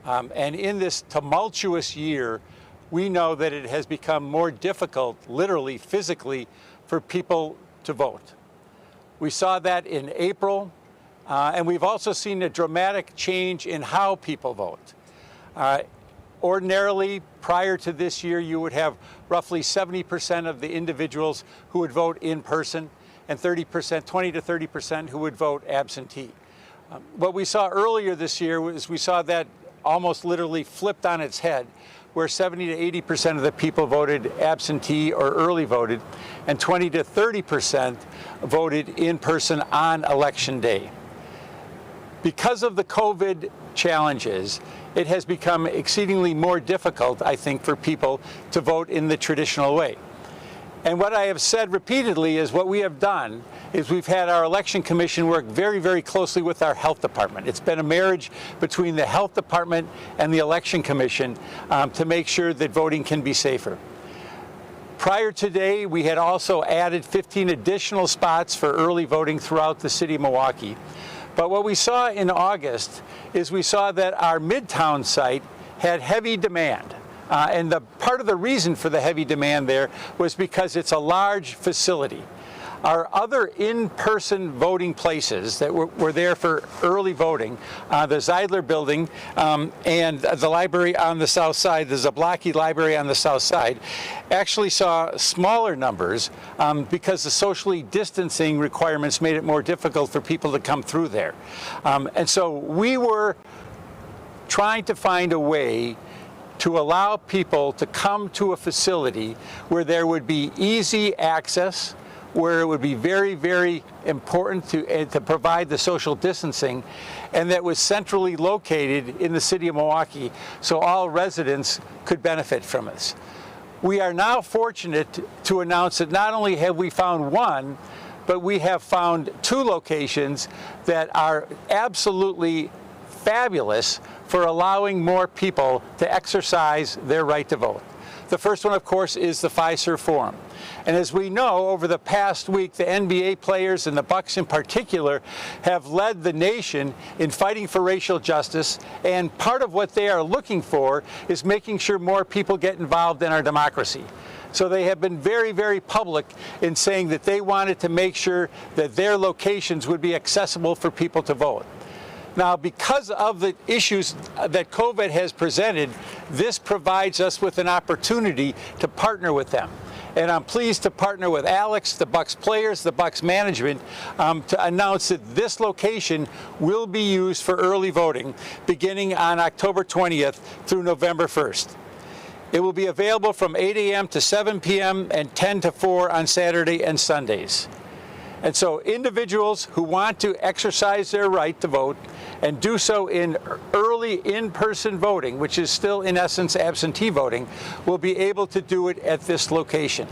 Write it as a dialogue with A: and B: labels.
A: And in this tumultuous year, we know that it has become more difficult, literally, physically, for people to vote. We saw that in April, and we've also seen a dramatic change in how people vote. Ordinarily, prior to this year, you would have roughly 70% of the individuals who would vote in person and 30%, 20 to 30% who would vote absentee. What we saw earlier this year was we saw that almost literally flipped on its head, where 70 to 80% of the people voted absentee or early voted, and 20 to 30% voted in person on election day. Because of the COVID challenges, it has become exceedingly more difficult, I think, for people to vote in the traditional way. And what I have said repeatedly is what we have done is we've had our election commission work very, very closely with our health department. It's been a marriage between the health department and the election commission to make sure that voting can be safer. Prior to today, we had also added 15 additional spots for early voting throughout the city of Milwaukee. But what we saw in August is we saw that our Midtown site had heavy demand. And part of the reason for the heavy demand there was because it's a large facility. Our other in-person voting places that were there for early voting, the Zeidler Building and the library on the south side, the Zablocki Library on the south side, actually saw smaller numbers because the socially distancing requirements made it more difficult for people to come through there. And so we were trying to find a way to allow people to come to a facility where there would be easy access, where it would be very, very important to provide the social distancing, and that was centrally located in the city of Milwaukee so all residents could benefit from this. We are now fortunate to announce that not only have we found one, but we have found two locations that are absolutely fabulous for allowing more people to exercise their right to vote. The first one, of course, is the Fiserv Forum. And as we know, over the past week, the NBA players and the Bucks in particular have led the nation in fighting for racial justice. And part of what they are looking for is making sure more people get involved in our democracy. So they have been very, very public in saying that they wanted to make sure that their locations would be accessible for people to vote. Now, because of the issues that COVID has presented, this provides us with an opportunity to partner with them. And I'm pleased to partner with Alex, the Bucks players, the Bucks management, to announce that this location will be used for early voting beginning on October 20th through November 1st. It will be available from 8 a.m. to 7 p.m. and 10 to 4 on Saturday and Sundays. And so individuals who want to exercise their right to vote and do so in early in-person voting, which is still in essence absentee voting, will be able to do it at this location.